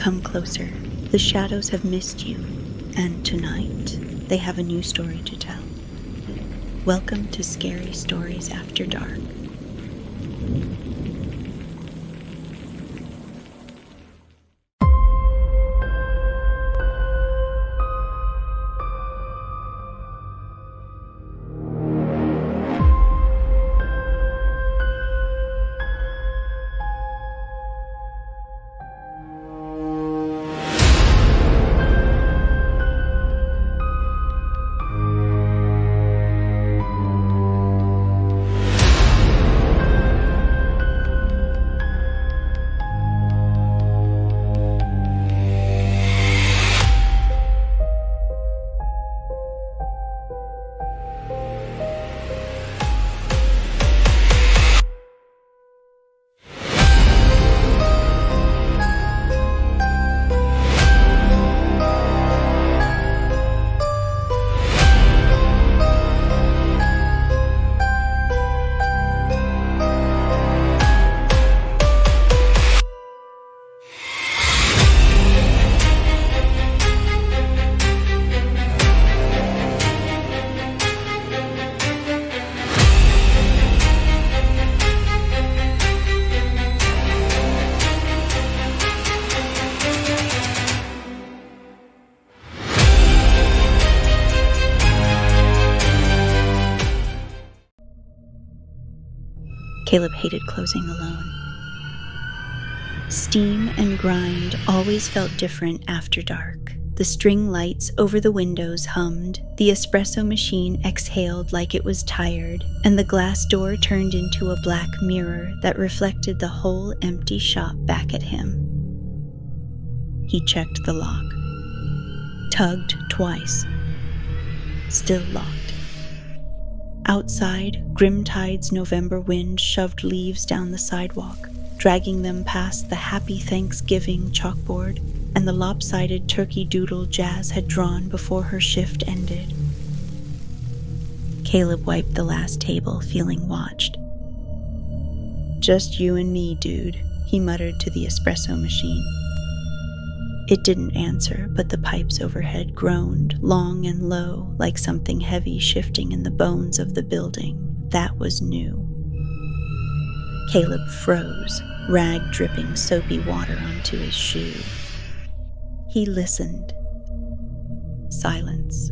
Come closer. The shadows have missed you, and tonight they have a new story to tell. Welcome to Scary Stories After Dark. Caleb hated closing alone. Steam and grind always felt different after dark. The string lights over the windows hummed, the espresso machine exhaled like it was tired, and the glass door turned into a black mirror that reflected the whole empty shop back at him. He checked the lock. Tugged twice. Still locked. Outside, Grimtide's November wind shoved leaves down the sidewalk, dragging them past the Happy Thanksgiving chalkboard and the lopsided turkey doodle Jazz had drawn before her shift ended. Caleb wiped the last table, feeling watched. "Just you and me, dude," he muttered to the espresso machine. It didn't answer, but the pipes overhead groaned, long and low, like something heavy shifting in the bones of the building. That was new. Caleb froze, rag dripping soapy water onto his shoe. He listened. Silence.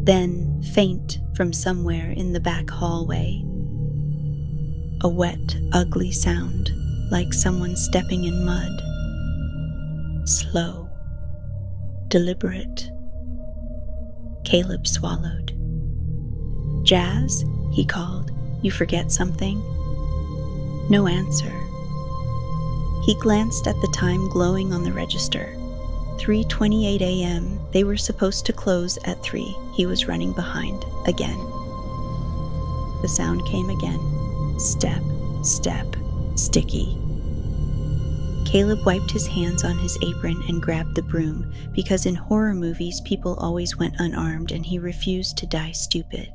Then, faint from somewhere in the back hallway, a wet, ugly sound, like someone stepping in mud. Slow, deliberate. Caleb swallowed. "Jazz?" he called. "You forget something?" No answer. He glanced at the time glowing on the register. 3:28 a.m. They were supposed to close at 3. He was running behind, again. The sound came again. Step, step, sticky. Caleb wiped his hands on his apron and grabbed the broom, because in horror movies people always went unarmed and he refused to die stupid.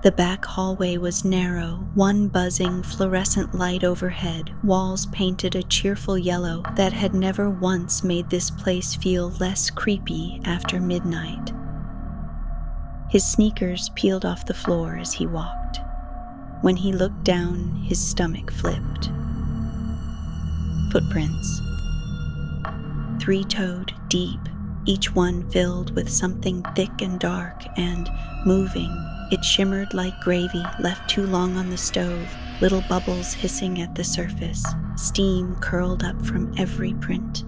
The back hallway was narrow, one buzzing fluorescent light overhead, walls painted a cheerful yellow that had never once made this place feel less creepy after midnight. His sneakers peeled off the floor as he walked. When he looked down, his stomach flipped. Footprints. 3-toed, deep, each one filled with something thick and dark and moving. It shimmered like gravy left too long on the stove, little bubbles hissing at the surface, steam curled up from every print.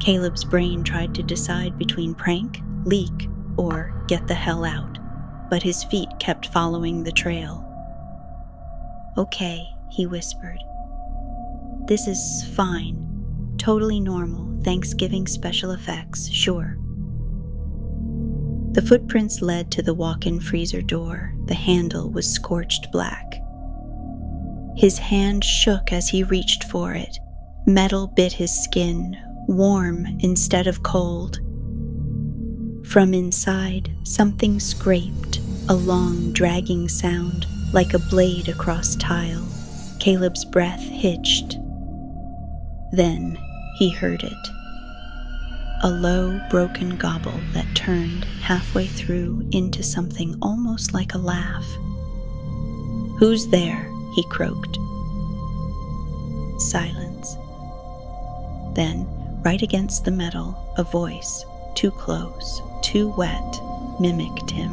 Caleb's brain tried to decide between prank, leak, or get the hell out, but his feet kept following the trail. "Okay," he whispered. "This is fine. Totally normal. Thanksgiving special effects, sure." The footprints led to the walk-in freezer door. The handle was scorched black. His hand shook as he reached for it. Metal bit his skin, warm instead of cold. From inside, something scraped, a long, dragging sound, like a blade across tile. Caleb's breath hitched. Then he heard it. A low, broken gobble that turned halfway through into something almost like a laugh. "Who's there?" he croaked. Silence. Then, right against the metal, a voice, too close, too wet, mimicked him.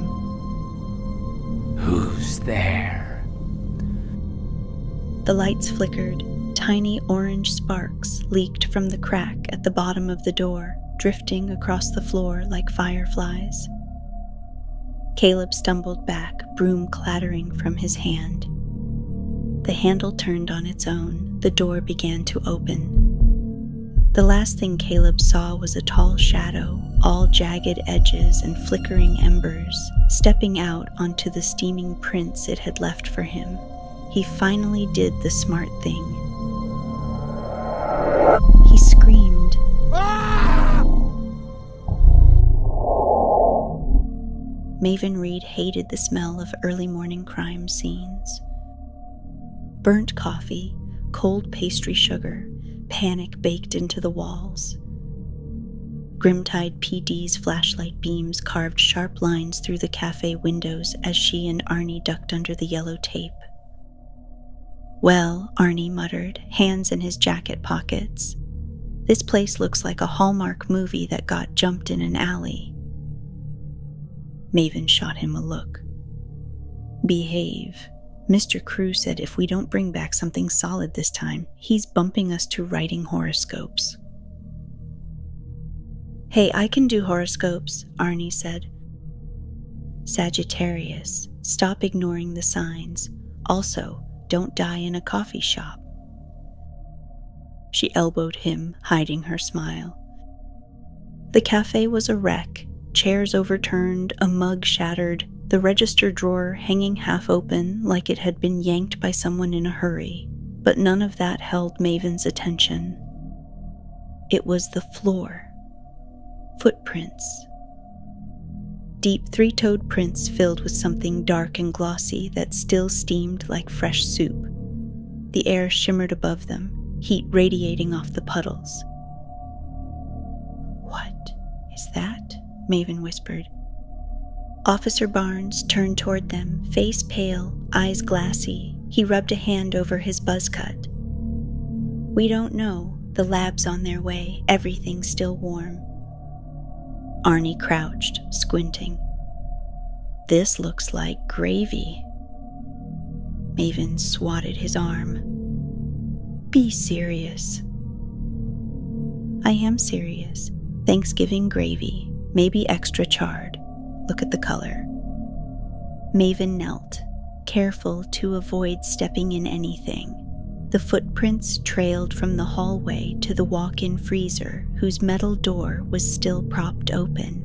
"Who's there?" The lights flickered. Tiny orange sparks leaked from the crack at the bottom of the door, drifting across the floor like fireflies. Caleb stumbled back, broom clattering from his hand. The handle turned on its own. The door began to open. The last thing Caleb saw was a tall shadow, all jagged edges and flickering embers, stepping out onto the steaming prints it had left for him. He finally did the smart thing. He screamed. Maven Reed hated the smell of early morning crime scenes. Burnt coffee, cold pastry sugar, panic baked into the walls. Grimtide PD's flashlight beams carved sharp lines through the cafe windows as she and Arnie ducked under the yellow tape. "Well," Arnie muttered, hands in his jacket pockets, "this place looks like a Hallmark movie that got jumped in an alley." Maven shot him a look. "Behave. Mr. Crew said if we don't bring back something solid this time, he's bumping us to writing horoscopes." "Hey, I can do horoscopes," Arnie said. "Sagittarius, stop ignoring the signs. Also, don't die in a coffee shop." She elbowed him, hiding her smile. The cafe was a wreck, chairs overturned, a mug shattered, the register drawer hanging half open like it had been yanked by someone in a hurry, but none of that held Maven's attention. It was the floor. Footprints. Deep three-toed prints filled with something dark and glossy that still steamed like fresh soup. The air shimmered above them, heat radiating off the puddles. "What is that?" Maven whispered. Officer Barnes turned toward them, face pale, eyes glassy. He rubbed a hand over his buzz cut. "We don't know. The lab's on their way. Everything's still warm." Arnie crouched, squinting. "This looks like gravy." Maven swatted his arm. "Be serious." "I am serious. Thanksgiving gravy, maybe extra charred. Look at the color." Maven knelt, careful to avoid stepping in anything. The footprints trailed from the hallway to the walk-in freezer, whose metal door was still propped open.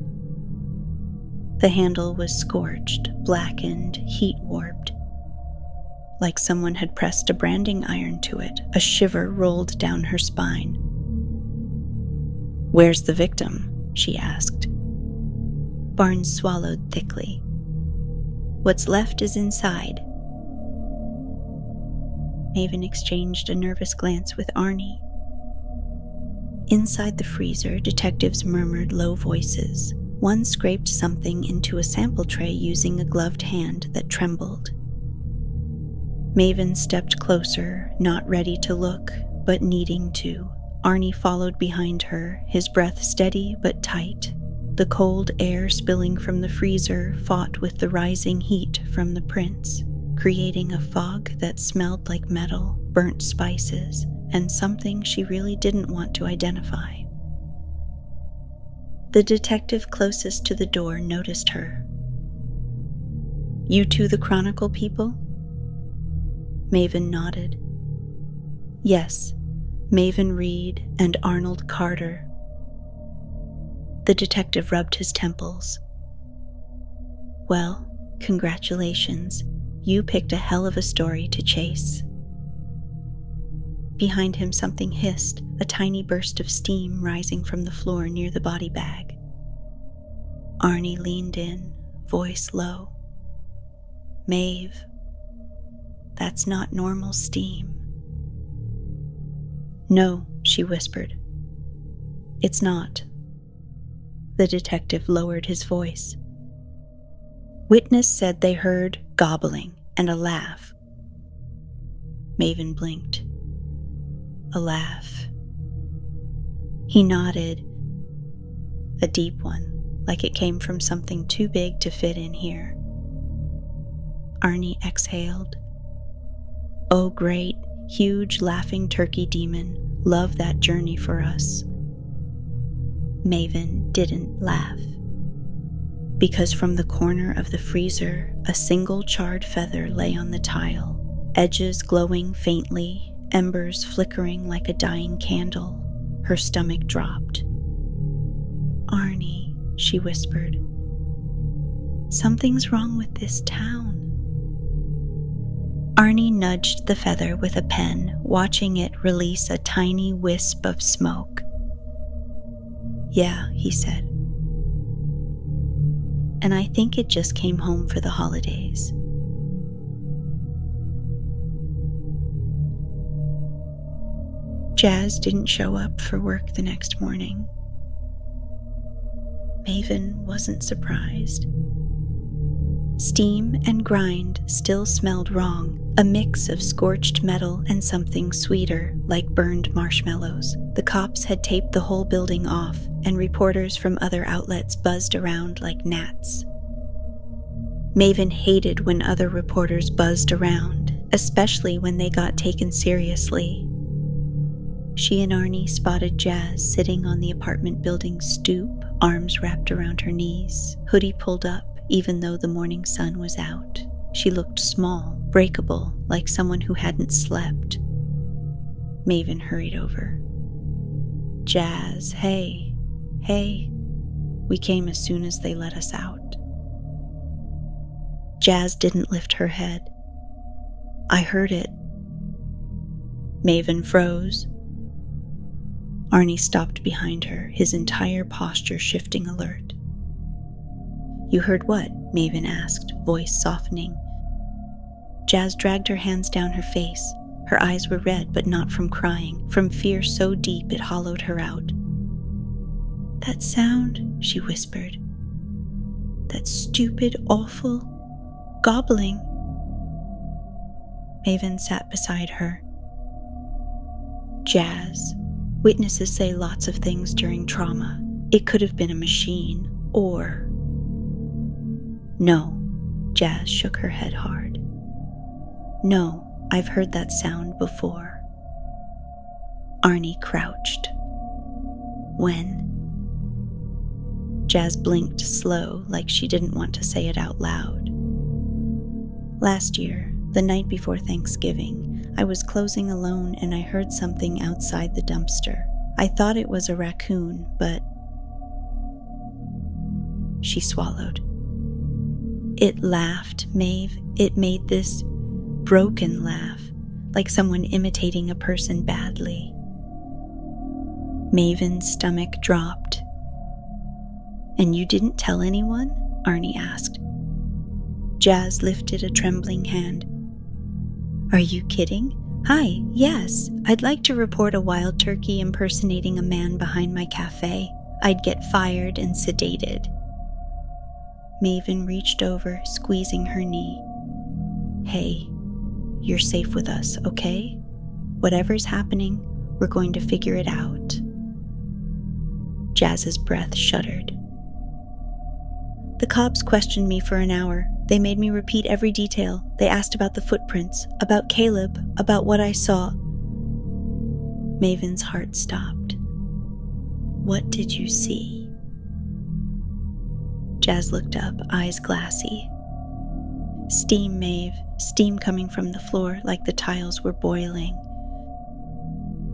The handle was scorched, blackened, heat-warped. Like someone had pressed a branding iron to it, a shiver rolled down her spine. "Where's the victim?" she asked. Barnes swallowed thickly. "What's left is inside." Maven exchanged a nervous glance with Arnie. Inside the freezer, detectives murmured low voices. One scraped something into a sample tray using a gloved hand that trembled. Maven stepped closer, not ready to look, but needing to. Arnie followed behind her, his breath steady but tight. The cold air spilling from the freezer fought with the rising heat from the prints, creating a fog that smelled like metal, burnt spices, and something she really didn't want to identify. The detective closest to the door noticed her. "You two the Chronicle people?" Maven nodded. "Yes, Maven Reed and Arnold Carter." The detective rubbed his temples. "Well, congratulations. You picked a hell of a story to chase." Behind him something hissed, a tiny burst of steam rising from the floor near the body bag. Arnie leaned in, voice low. "Maeve, that's not normal steam." "No," she she whispered. It's not. The detective lowered his voice. Witness said they heard gobbling and a laugh. Maven blinked. A laugh. He nodded. A deep one, like it came from something too big to fit in here. Arnie exhaled. Oh, great, huge laughing turkey demon, love that journey for us. Maven didn't laugh. Because from the corner of the freezer, a single charred feather lay on the tile, edges glowing faintly, embers flickering like a dying candle. Her stomach dropped. Arnie, she whispered. Something's wrong with this town. Arnie nudged the feather with a pen, watching it release a tiny wisp of smoke. Yeah, he said. And I think it just came home for the holidays. Jazz didn't show up for work the next morning. Maven wasn't surprised. Steam and grind still smelled wrong, a mix of scorched metal and something sweeter, like burned marshmallows. The cops had taped the whole building off, and reporters from other outlets buzzed around like gnats. Maven hated when other reporters buzzed around, especially when they got taken seriously. She and Arnie spotted Jazz sitting on the apartment building's stoop, arms wrapped around her knees, hoodie pulled up even though the morning sun was out. She looked small, breakable, like someone who hadn't slept. Maven hurried over. Jazz, hey. We came as soon as they let us out. Jazz didn't lift her head. I heard it. Maven froze. Arnie stopped behind her, his entire posture shifting alert. You heard what? Maven asked, voice softening. Jazz dragged her hands down her face. Her eyes were red, but not from crying, from fear so deep it hollowed her out. That sound, she whispered. That stupid, awful gobbling. Maven sat beside her. Jazz. Witnesses say lots of things during trauma. It could have been a machine, or... No, Jazz shook her head hard. No, I've heard that sound before. Arnie crouched. When? Jazz blinked slow, like she didn't want to say it out loud. Last year, the night before Thanksgiving, I was closing alone and I heard something outside the dumpster. I thought it was a raccoon, but... She swallowed. It laughed, Maeve. It made this broken laugh, like someone imitating a person badly. Maven's stomach dropped. And you didn't tell anyone? Arnie asked. Jazz lifted a trembling hand. Are you kidding? Hi, yes, I'd like to report a wild turkey impersonating a man behind my cafe. I'd get fired and sedated. Maven reached over, squeezing her knee. Hey, you're safe with us, okay? Whatever's happening, we're going to figure it out. Jazz's breath shuddered. The cops questioned me for an hour. They made me repeat every detail. They asked about the footprints, about Caleb, about what I saw. Maven's heart stopped. What did you see? Jazz looked up, eyes glassy. Steam, Maeve. Steam coming from the floor like the tiles were boiling.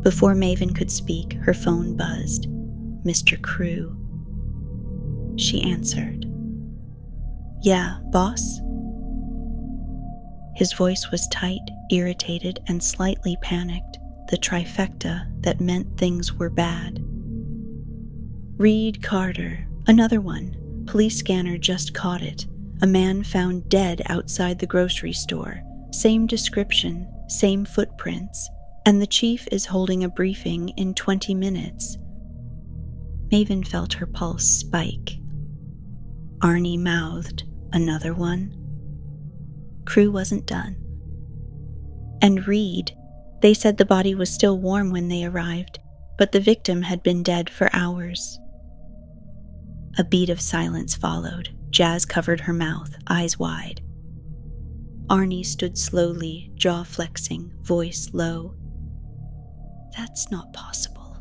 Before Maven could speak, her phone buzzed. Mr. Crew. She answered. Yeah, boss? His voice was tight, irritated, and slightly panicked, the trifecta that meant things were bad. Reed Carter, another one. Police scanner just caught it. A man found dead outside the grocery store. Same description, same footprints. And the chief is holding a briefing in 20 minutes. Maven felt her pulse spike. Arnie mouthed, "Another one?" Crew wasn't done. And Reed, they said the body was still warm when they arrived, but the victim had been dead for hours. A beat of silence followed. Jazz covered her mouth, eyes wide. Arnie stood slowly, jaw flexing, voice low. "That's not possible."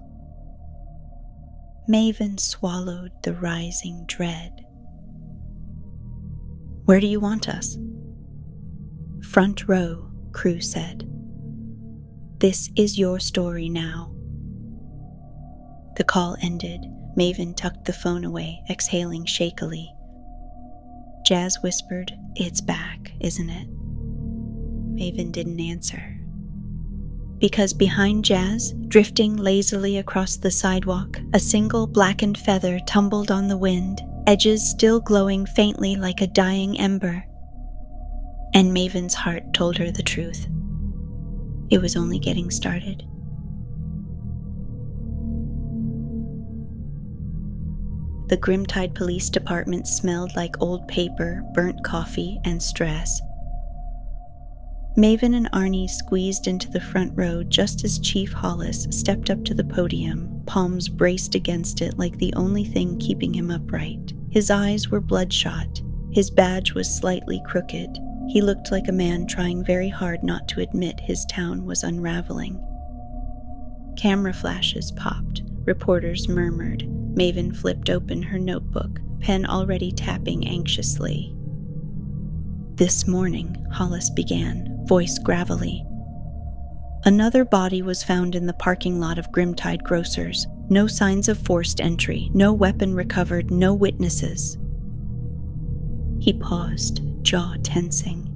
Maven swallowed the rising dread. "Where do you want us?" "Front row," Crew said. "This is your story now." The call ended. Maven tucked the phone away, exhaling shakily. Jazz whispered, "It's back, isn't it?" Maven didn't answer. Because behind Jazz, drifting lazily across the sidewalk, a single blackened feather tumbled on the wind, edges still glowing faintly like a dying ember. And Maven's heart told her the truth. It was only getting started. The Grimtide Police Department smelled like old paper, burnt coffee, and stress. Maven and Arnie squeezed into the front row just as Chief Hollis stepped up to the podium, palms braced against it like the only thing keeping him upright. His eyes were bloodshot. His badge was slightly crooked. He looked like a man trying very hard not to admit his town was unraveling. Camera flashes popped. Reporters murmured. Maven flipped open her notebook, pen already tapping anxiously. "This morning," Hollis began, voice gravelly. "Another body was found in the parking lot of Grimtide Grocers. No signs of forced entry, no weapon recovered, no witnesses." He paused, jaw tensing.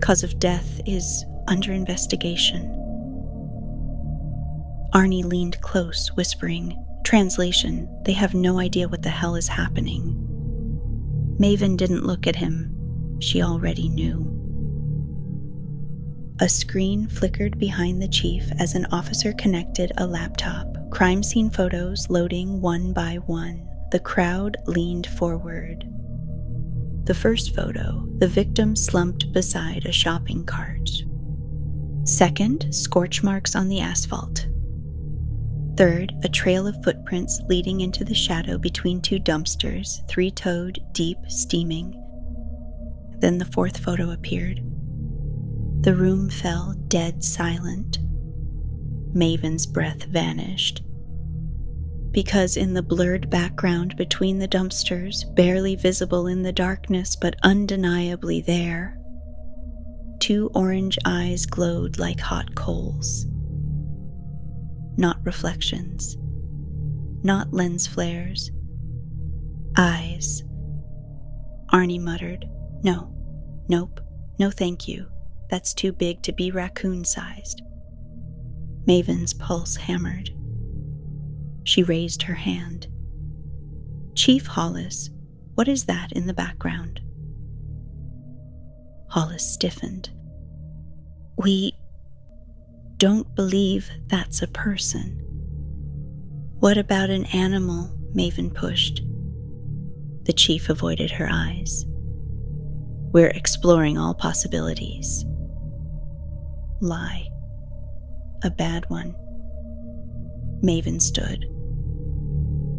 "Cause of death is under investigation." Arnie leaned close, whispering, "Translation, they have no idea what the hell is happening." Maven didn't look at him. She already knew. A screen flickered behind the chief as an officer connected a laptop. Crime scene photos loading one by one. The crowd leaned forward. The first photo, the victim slumped beside a shopping cart. Second, scorch marks on the asphalt. Third, a trail of footprints leading into the shadow between two dumpsters, three-toed, deep, steaming. Then the fourth photo appeared. The room fell dead silent. Maven's breath vanished. Because in the blurred background between the dumpsters, barely visible in the darkness but undeniably there, two orange eyes glowed like hot coals. Not reflections, not lens flares. Eyes. Arnie muttered, Nope, no thank you. That's too big to be raccoon-sized." Maven's pulse hammered. She raised her hand. "Chief Hollis, what is that in the background?" Hollis stiffened. "We don't believe that's a person." "What about an animal?" Maven pushed. The chief avoided her eyes. "We're exploring all possibilities." Lie. A bad one. Maven stood.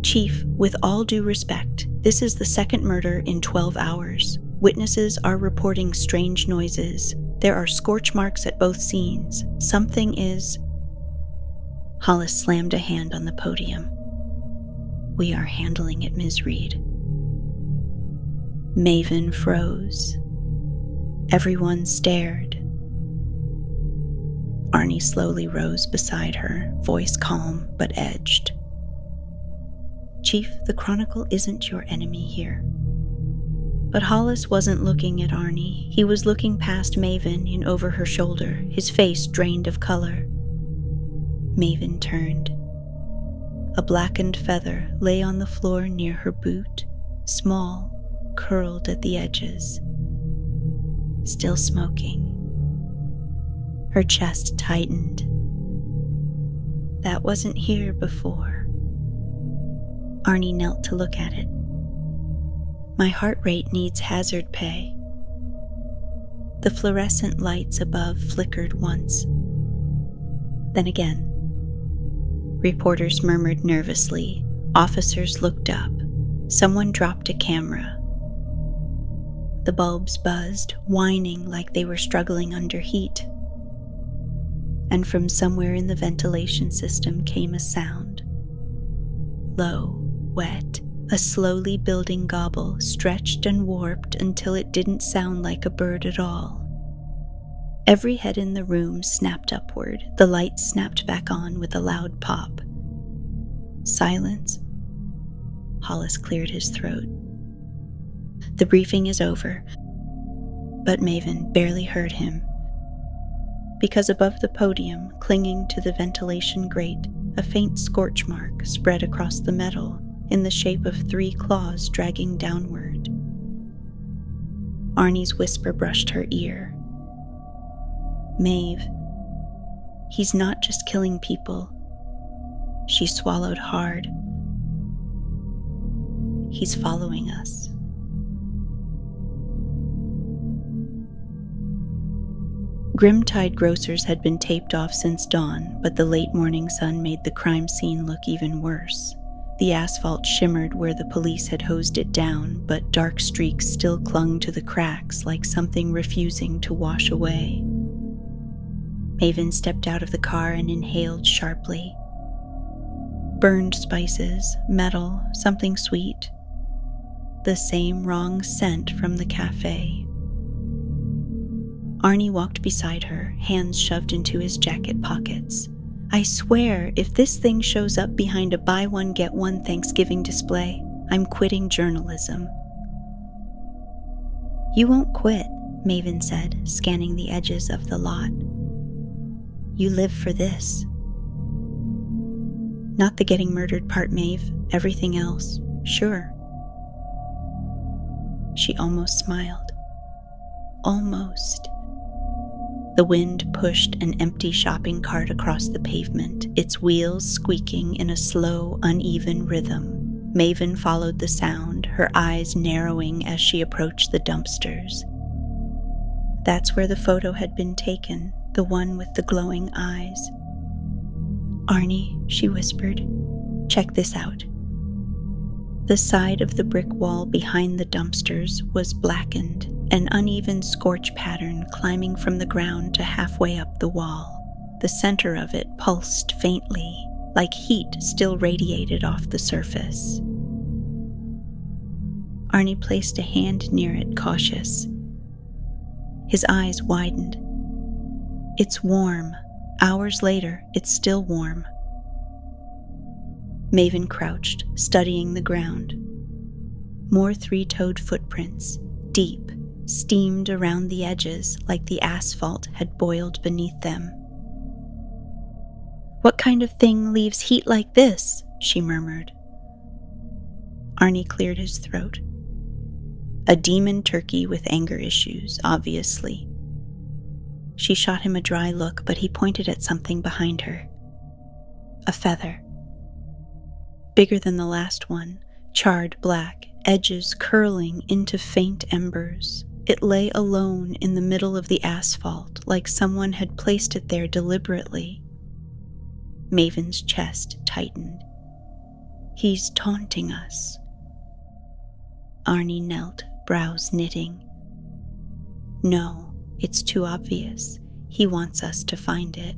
"Chief, with all due respect, this is the second murder in 12 hours. Witnesses are reporting strange noises. There are scorch marks at both scenes. Something is..." Hollis slammed a hand on the podium. "We are handling it, Ms. Reed." Maven froze. Everyone stared. Arnie slowly rose beside her, voice calm but edged. "Chief, the Chronicle isn't your enemy here." But Hollis wasn't looking at Arnie. He was looking past Maven and over her shoulder, his face drained of color. Maven turned. A blackened feather lay on the floor near her boot, small, curled at the edges. Still smoking. Her chest tightened. That wasn't here before. Arnie knelt to look at it. My heart rate needs hazard pay. The fluorescent lights above flickered once. Then again. Reporters murmured nervously. Officers looked up. Someone dropped a camera. The bulbs buzzed, whining like they were struggling under heat. And from somewhere in the ventilation system came a sound. Low, wet, a slowly building gobble, stretched and warped until it didn't sound like a bird at all. Every head in the room snapped upward. The lights snapped back on with a loud pop. Silence. Hollis cleared his throat. The briefing is over, but Maven barely heard him. Because above the podium, clinging to the ventilation grate, a faint scorch mark spread across the metal in the shape of 3 claws dragging downward. Arnie's whisper brushed her ear. Maeve, he's not just killing people. She swallowed hard. He's following us. Grimtide grocers had been taped off since dawn, but the late morning sun made the crime scene look even worse. The asphalt shimmered where the police had hosed it down, but dark streaks still clung to the cracks like something refusing to wash away. Maven stepped out of the car and inhaled sharply. Burned spices, metal, something sweet. The same wrong scent from the cafe. Arnie walked beside her, hands shoved into his jacket pockets. I swear, if this thing shows up behind a buy one get one Thanksgiving display, I'm quitting journalism. You won't quit, Maven said, scanning the edges of the lot. You live for this. Not the getting murdered part, Maeve. Everything else, sure. She almost smiled. Almost. The wind pushed an empty shopping cart across the pavement, its wheels squeaking in a slow, uneven rhythm. Maven followed the sound, her eyes narrowing as she approached the dumpsters. That's where the photo had been taken, the one with the glowing eyes. Arnie, she whispered, check this out. The side of the brick wall behind the dumpsters was blackened, an uneven scorch pattern climbing from the ground to halfway up the wall. The center of it pulsed faintly, like heat still radiated off the surface. Arnie placed a hand near it, cautious. His eyes widened. It's warm. Hours later, it's still warm. Maven crouched, studying the ground. More 3-toed footprints, deep, steamed around the edges like the asphalt had boiled beneath them. What kind of thing leaves heat like this? She murmured. Arnie cleared his throat. A demon turkey with anger issues, obviously. She shot him a dry look, but he pointed at something behind her. A feather. Bigger than the last one, charred black, edges curling into faint embers. It lay alone in the middle of the asphalt, like someone had placed it there deliberately. Maven's chest tightened. He's taunting us. Arnie knelt, brows knitting. No, it's too obvious. He wants us to find it.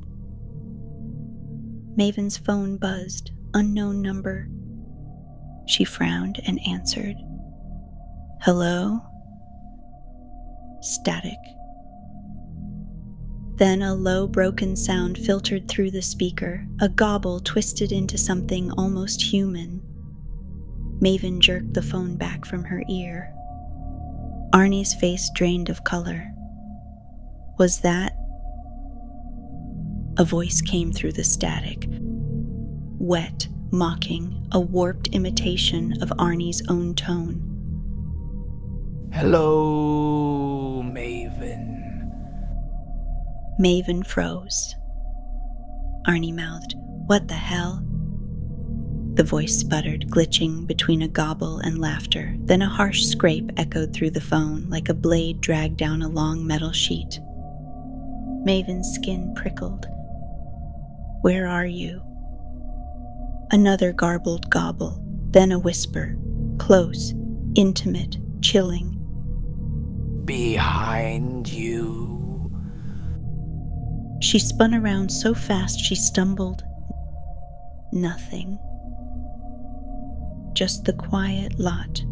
Maven's phone buzzed. Unknown number. She frowned and answered. Hello? Static. Then a low, broken sound filtered through the speaker, a gobble twisted into something almost human. Maven jerked the phone back from her ear. Arnie's face drained of color. Was that? A voice came through the static. Wet, mocking, a warped imitation of Arnie's own tone. Hello, Maven. Maven froze. Arnie mouthed, "What the hell?" The voice sputtered, glitching between a gobble and laughter. Then a harsh scrape echoed through the phone, like a blade dragged down a long metal sheet. Maven's skin prickled. "Where are you?" Another garbled gobble, then a whisper, close, intimate, chilling. "Behind you." She spun around so fast she stumbled. Nothing. Just the quiet lot.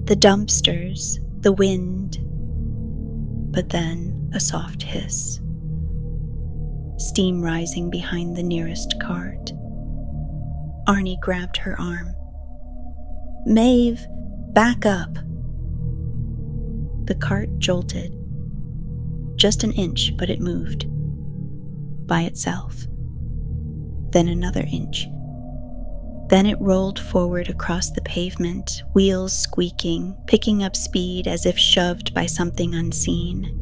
The dumpsters, the wind. But then a soft hiss. Steam rising behind the nearest cart. Arnie grabbed her arm. "Maeve, back up." The cart jolted. Just an inch, but it moved. By itself. Then another inch. Then it rolled forward across the pavement, wheels squeaking, picking up speed as if shoved by something unseen.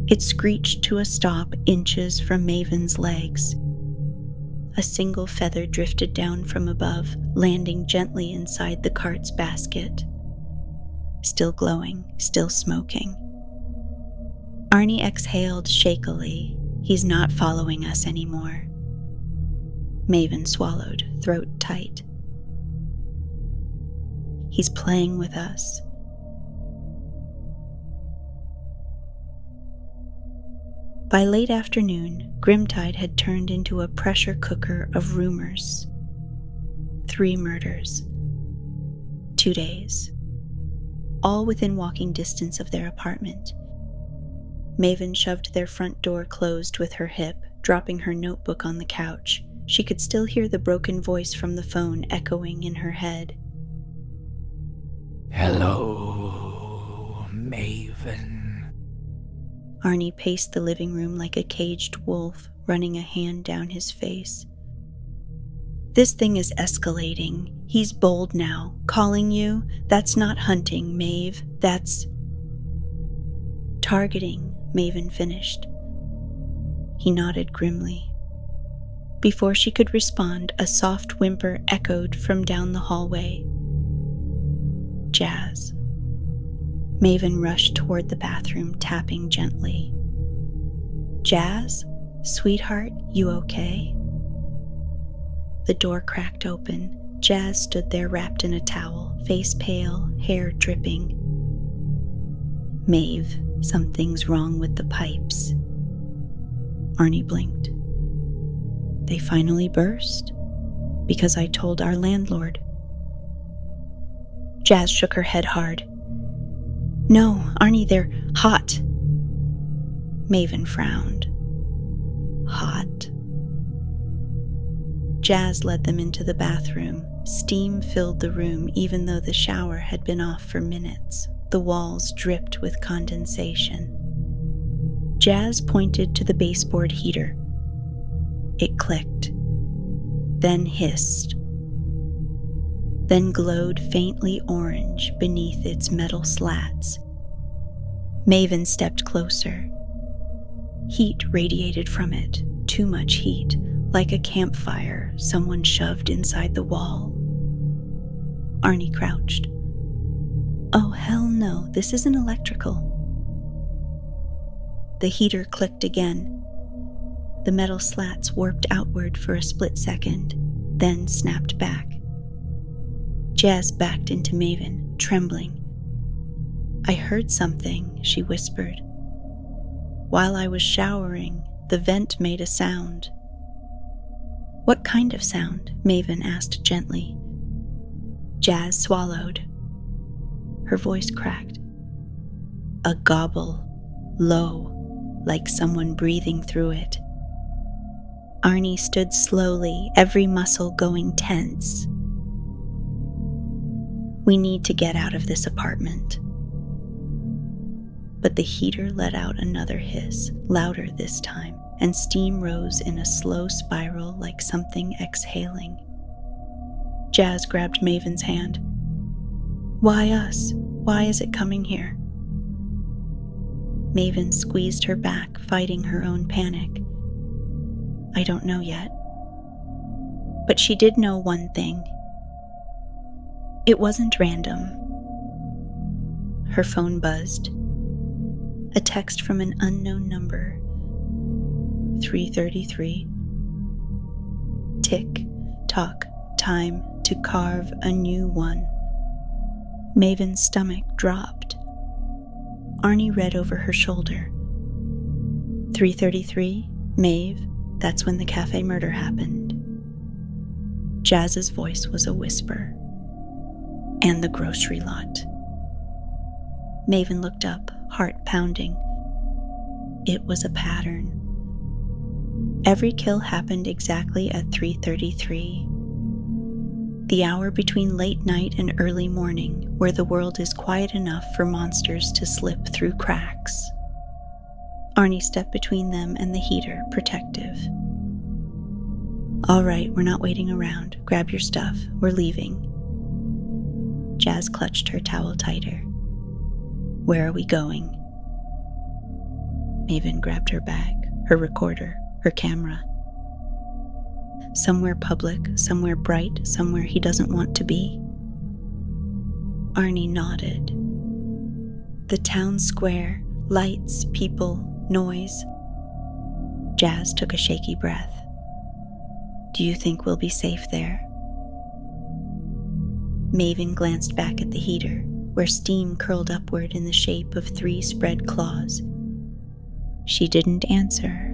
It screeched to a stop inches from Maven's legs. A single feather drifted down from above, landing gently inside the cart's basket. Still glowing, still smoking. Arnie exhaled shakily. He's not following us anymore. Maven swallowed, throat tight. He's playing with us. By late afternoon, Grimtide had turned into a pressure cooker of rumors. 3 murders. 2 days. All within walking distance of their apartment. Maven shoved their front door closed with her hip, dropping her notebook on the couch. She could still hear the broken voice from the phone echoing in her head. "Hello, Maven." Arnie paced the living room like a caged wolf, running a hand down his face. "This thing is escalating. He's bold now. Calling you? That's not hunting, Maeve. That's..." "Targeting," Maven finished. He nodded grimly. Before she could respond, a soft whimper echoed from down the hallway. Jazz. Maven rushed toward the bathroom, tapping gently. "Jazz? Sweetheart, you okay?" The door cracked open. Jazz stood there wrapped in a towel, face pale, hair dripping. "Maeve, something's wrong with the pipes." Arnie blinked. "They finally burst? Because I told our landlord." Jazz shook her head hard. "No, Arnie, they're hot." Maven frowned. Hot. Jazz led them into the bathroom. Steam filled the room even though the shower had been off for minutes. The walls dripped with condensation. Jazz pointed to the baseboard heater. It clicked, then hissed, then glowed faintly orange beneath its metal slats. Maven stepped closer. Heat radiated from it, too much heat, like a campfire someone shoved inside the wall. Arnie crouched. "Oh, hell no, this isn't electrical." The heater clicked again. The metal slats warped outward for a split second, then snapped back. Jazz backed into Maven, trembling. "I heard something," she whispered. "While I was showering, the vent made a sound." "What kind of sound?" Maven asked gently. Jazz swallowed. Her voice cracked. A gobble, low, like someone breathing through it. Arnie stood slowly, every muscle going tense. "We need to get out of this apartment." But the heater let out another hiss, louder this time, and steam rose in a slow spiral like something exhaling. Jazz grabbed Maven's hand. "Why us? Why is it coming here?" Maven squeezed her back, fighting her own panic. I don't know yet. But she did know one thing. It wasn't random. Her phone buzzed. A text from an unknown number. 3:33. Tick, tock, time to carve a new one. Maven's stomach dropped. Arnie read over her shoulder. 3:33, Maeve, that's when the cafe murder happened. Jazz's voice was a whisper. And the grocery lot. Maven looked up, heart pounding. It was a pattern. Every kill happened exactly at 3:33. The hour between late night and early morning, where the world is quiet enough for monsters to slip through cracks. Arnie stepped between them and the heater, protective. All right, we're not waiting around. Grab your stuff. We're leaving. Jazz clutched her towel tighter. Where are we going? Maven grabbed her bag, her recorder, her camera. Somewhere public, somewhere bright, somewhere he doesn't want to be. Arnie nodded. The town square, lights, people, noise. Jazz took a shaky breath. Do you think we'll be safe there? Maven glanced back at the heater, where steam curled upward in the shape of 3 spread claws. She didn't answer.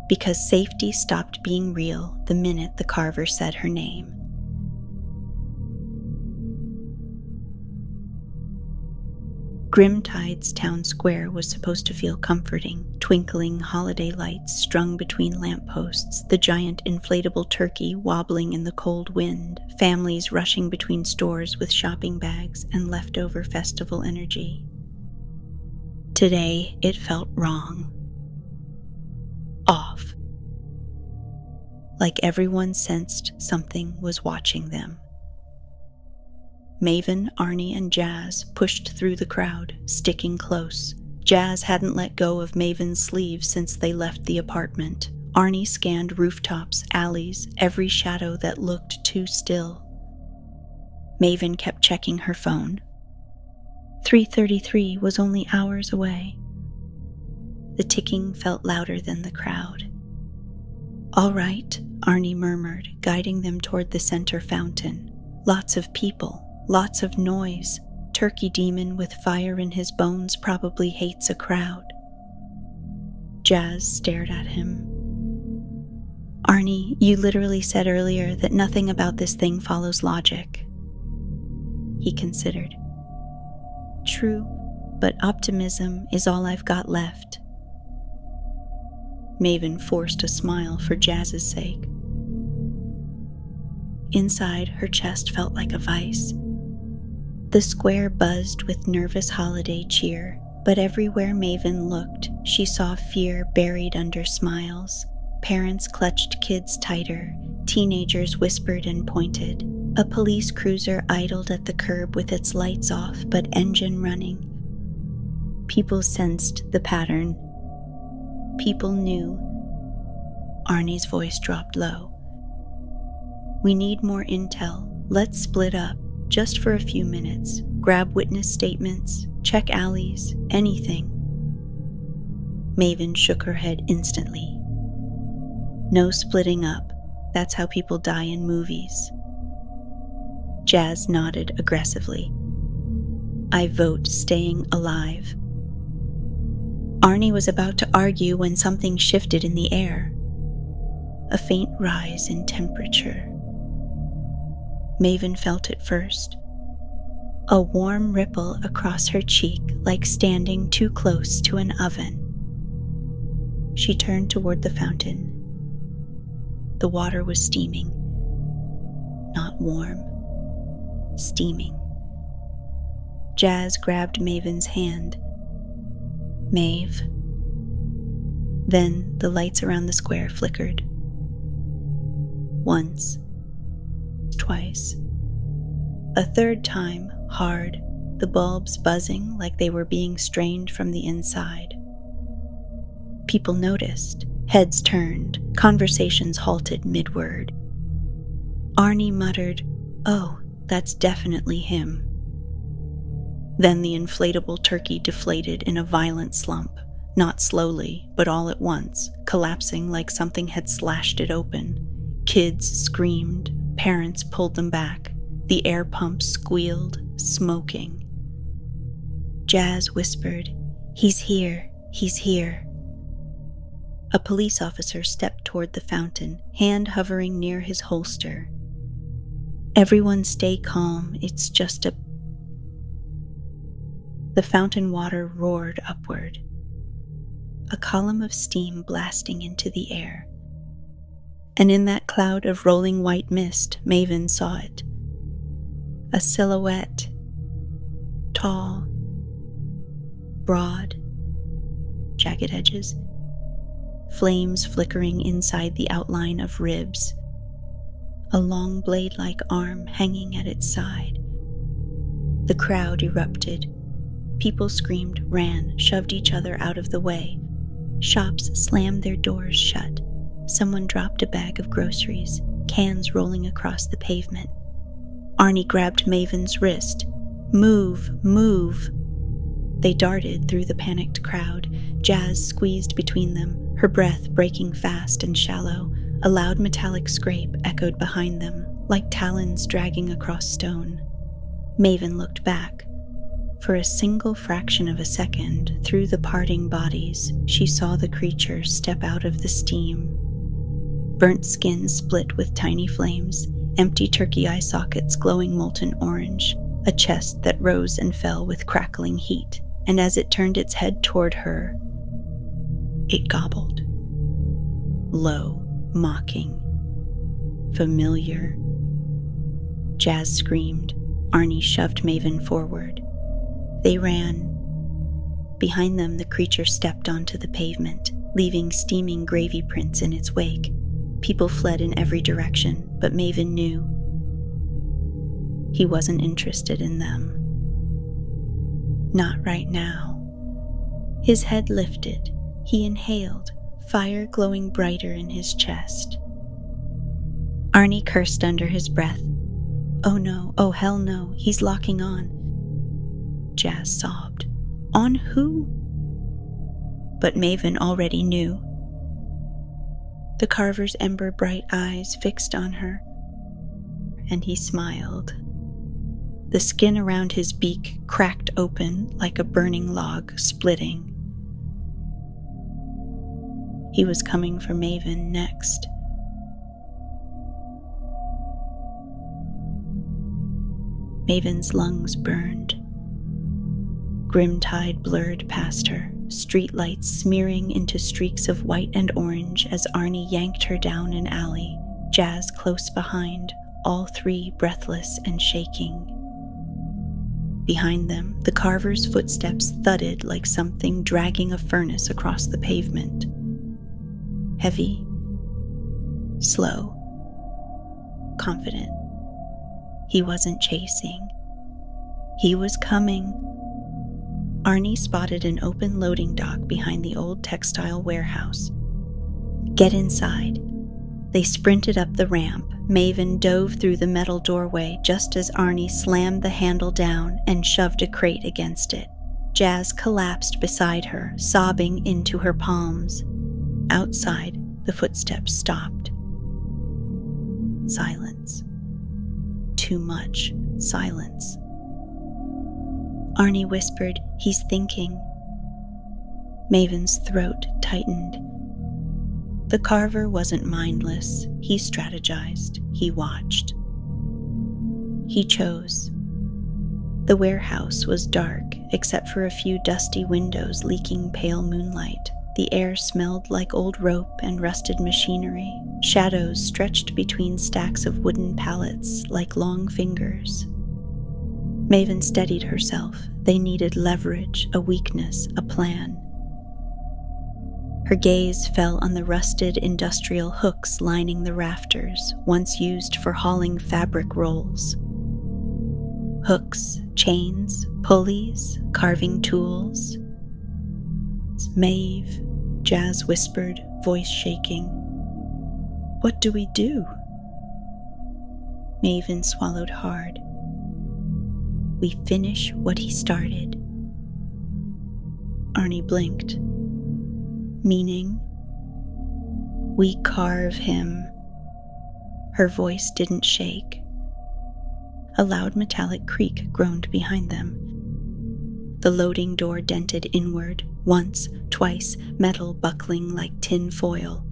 Because safety stopped being real the minute the Carver said her name. Grimtide's town square was supposed to feel comforting, twinkling holiday lights strung between lampposts, the giant inflatable turkey wobbling in the cold wind, families rushing between stores with shopping bags and leftover festival energy. Today, it felt wrong. Off. Like everyone sensed something was watching them. Maven, Arnie, and Jazz pushed through the crowd, sticking close. Jazz hadn't let go of Maven's sleeve since they left the apartment. Arnie scanned rooftops, alleys, every shadow that looked too still. Maven kept checking her phone. 3:33 was only hours away. The ticking felt louder than the crowd. All right, Arnie murmured, guiding them toward the center fountain. Lots of people. Lots of noise. Turkey demon with fire in his bones probably hates a crowd. Jazz stared at him. Arnie, you literally said earlier that nothing about this thing follows logic. He considered. True, but optimism is all I've got left. Maven forced a smile for Jazz's sake. Inside, her chest felt like a vice. The square buzzed with nervous holiday cheer, but everywhere Maven looked, she saw fear buried under smiles. Parents clutched kids tighter, teenagers whispered and pointed. A police cruiser idled at the curb with its lights off but engine running. People sensed the pattern. People knew. Arnie's voice dropped low. We need more intel. Let's split up. Just for a few minutes, grab witness statements, check alleys, anything. Maven shook her head instantly. No splitting up. That's how people die in movies. Jazz nodded aggressively. I vote staying alive. Arnie was about to argue when something shifted in the air. A faint rise in temperature. Maven felt it first. A warm ripple across her cheek, like standing too close to an oven. She turned toward the fountain. The water was steaming. Not warm. Steaming. Jazz grabbed Maven's hand. Maeve. Then the lights around the square flickered. Once. Twice. A third time, hard, the bulbs buzzing like they were being strained from the inside. People noticed, heads turned, conversations halted mid-word. Arnie muttered, "Oh, that's definitely him." Then the inflatable turkey deflated in a violent slump, not slowly, but all at once, collapsing like something had slashed it open. Kids screamed, parents pulled them back, the air pumps squealed, smoking. Jazz whispered, "He's here, he's here." A police officer stepped toward the fountain, hand hovering near his holster. "Everyone stay calm, it's just a..." The fountain water roared upward, a column of steam blasting into the air. And in that cloud of rolling white mist, Maven saw it. A silhouette, tall, broad, jagged edges, flames flickering inside the outline of ribs, a long blade-like arm hanging at its side. The crowd erupted. People screamed, ran, shoved each other out of the way. Shops slammed their doors shut. Someone dropped a bag of groceries, cans rolling across the pavement. Arnie grabbed Maven's wrist. "Move, move." They darted through the panicked crowd. Jazz squeezed between them, her breath breaking fast and shallow. A loud metallic scrape echoed behind them, like talons dragging across stone. Maven looked back. For a single fraction of a second, through the parting bodies, she saw the creature step out of the steam. Burnt skin split with tiny flames, empty turkey eye sockets glowing molten orange, a chest that rose and fell with crackling heat, and as it turned its head toward her, it gobbled. Low, mocking, familiar. Jazz screamed. Arnie shoved Maven forward. They ran. Behind them, the creature stepped onto the pavement, leaving steaming gravy prints in its wake. People fled in every direction, but Maven knew he wasn't interested in them. Not right now. His head lifted. He inhaled, fire glowing brighter in his chest. Arnie cursed under his breath. "Oh no, oh hell no, he's locking on." Jazz sobbed. "On who?" But Maven already knew. The Carver's ember-bright eyes fixed on her, and he smiled. The skin around his beak cracked open like a burning log splitting. He was coming for Maven next. Maven's lungs burned. Grimtide blurred past her, streetlights smearing into streaks of white and orange as Arnie yanked her down an alley, Jazz close behind, all three breathless and shaking. Behind them, the Carver's footsteps thudded like something dragging a furnace across the pavement. Heavy, slow, confident. He wasn't chasing. He was coming. Arnie spotted an open loading dock behind the old textile warehouse. "Get inside." They sprinted up the ramp. Maven dove through the metal doorway just as Arnie slammed the handle down and shoved a crate against it. Jazz collapsed beside her, sobbing into her palms. Outside, the footsteps stopped. Silence. Too much silence. Arnie whispered, "He's thinking." Maven's throat tightened. The Carver wasn't mindless. He strategized. He watched. He chose. The warehouse was dark, except for a few dusty windows leaking pale moonlight. The air smelled like old rope and rusted machinery. Shadows stretched between stacks of wooden pallets like long fingers. Maven steadied herself. They needed leverage, a weakness, a plan. Her gaze fell on the rusted industrial hooks lining the rafters, once used for hauling fabric rolls. Hooks, chains, pulleys, carving tools. Maeve, Jazz whispered, voice shaking. What do we do? Maven swallowed hard. We finish what he started. Arnie blinked. Meaning? We carve him. Her voice didn't shake. A loud metallic creak groaned behind them. The loading door dented inward, once, twice, metal buckling like tin foil.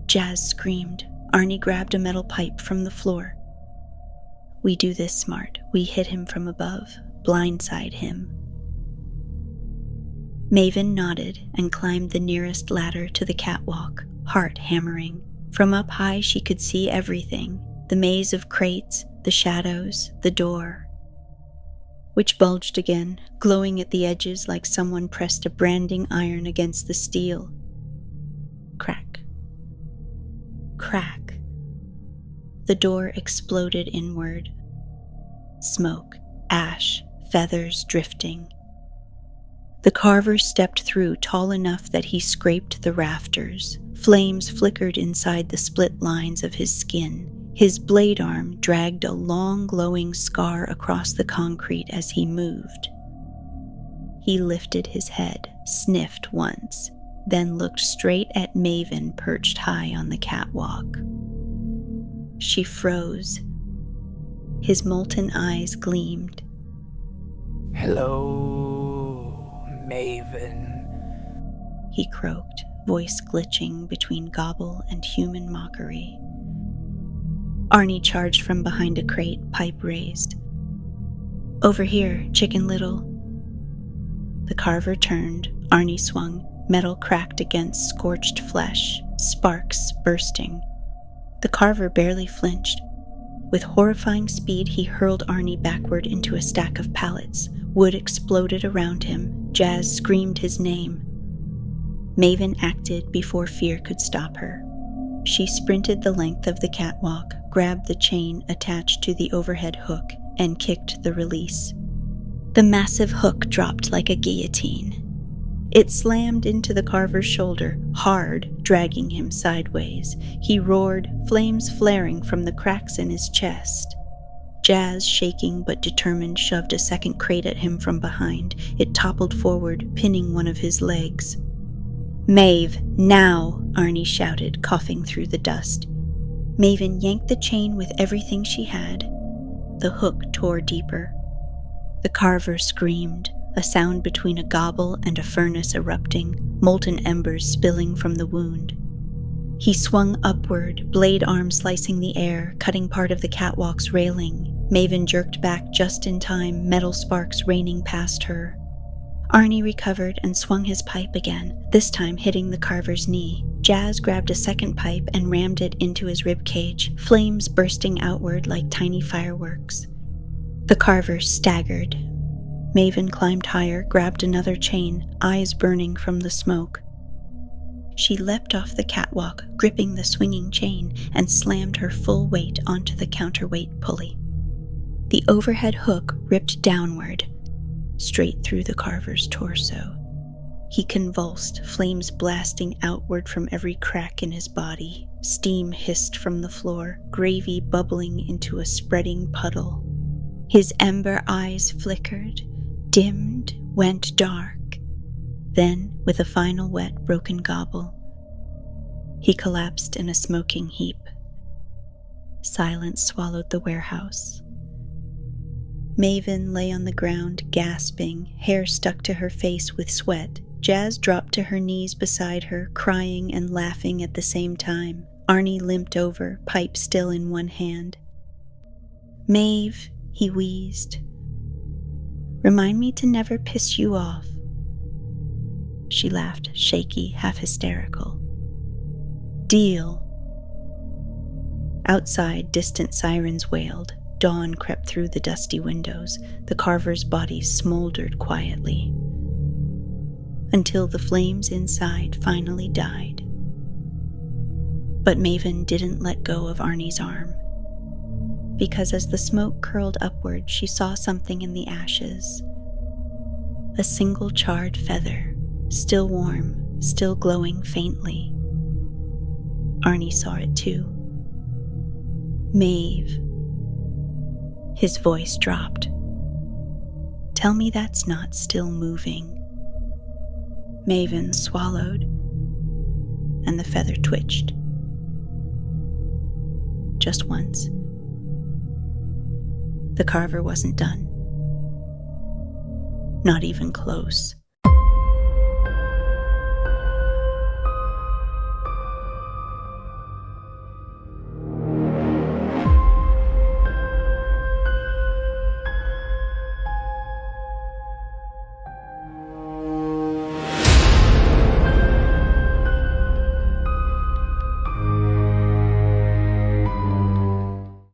Jazz screamed. Arnie grabbed a metal pipe from the floor. We do this smart. We hit him from above, blindside him. Maven nodded and climbed the nearest ladder to the catwalk, heart hammering. From up high she could see everything, the maze of crates, the shadows, the door, which bulged again, glowing at the edges like someone pressed a branding iron against the steel. Crack. Crack. The door exploded inward. Smoke, ash, feathers drifting. The Carver stepped through tall enough that he scraped the rafters. Flames flickered inside the split lines of his skin. His blade arm dragged a long glowing scar across the concrete as he moved. He lifted his head, sniffed once, then looked straight at Maven perched high on the catwalk. She froze. His molten eyes gleamed. Hello, Maven, he croaked, voice glitching between gobble and human mockery. Arnie charged from behind a crate, pipe raised. Over here, Chicken Little. The Carver turned. Arnie swung. Metal cracked against scorched flesh, sparks bursting. The Carver barely flinched. With horrifying speed, he hurled Arnie backward into a stack of pallets. Wood exploded around him. Jazz screamed his name. Maven acted before fear could stop her. She sprinted the length of the catwalk, grabbed the chain attached to the overhead hook, and kicked the release. The massive hook dropped like a guillotine. It slammed into the Carver's shoulder, hard, dragging him sideways. He roared, flames flaring from the cracks in his chest. Jazz, shaking but determined, shoved a second crate at him from behind. It toppled forward, pinning one of his legs. Maeve, now, Arnie shouted, coughing through the dust. Maven yanked the chain with everything she had. The hook tore deeper. The Carver screamed, a sound between a gobble and a furnace erupting, molten embers spilling from the wound. He swung upward, blade arm slicing the air, cutting part of the catwalk's railing. Maven jerked back just in time, metal sparks raining past her. Arnie recovered and swung his pipe again, this time hitting the Carver's knee. Jazz grabbed a second pipe and rammed it into his ribcage, flames bursting outward like tiny fireworks. The Carver staggered. Maven climbed higher, grabbed another chain, eyes burning from the smoke. She leapt off the catwalk, gripping the swinging chain, and slammed her full weight onto the counterweight pulley. The overhead hook ripped downward, straight through the Carver's torso. He convulsed, flames blasting outward from every crack in his body. Steam hissed from the floor, gravy bubbling into a spreading puddle. His ember eyes flickered, dimmed, went dark. Then, with a final wet, broken gobble, he collapsed in a smoking heap. Silence swallowed the warehouse. Maven lay on the ground, gasping, hair stuck to her face with sweat. Jazz dropped to her knees beside her, crying and laughing at the same time. Arnie limped over, pipe still in one hand. Maeve, he wheezed. Remind me to never piss you off. She laughed, shaky, half hysterical. Deal. Outside, distant sirens wailed. Dawn crept through the dusty windows. The Carver's body smoldered quietly, until the flames inside finally died. But Maven didn't let go of Arnie's arm. because as the smoke curled upward, she saw something in the ashes. A single charred feather, still warm, still glowing faintly. Arnie saw it too. Maeve. His voice dropped. Tell me that's not still moving. Maven swallowed, and the feather twitched. Just once. The Carver wasn't done. Not even close.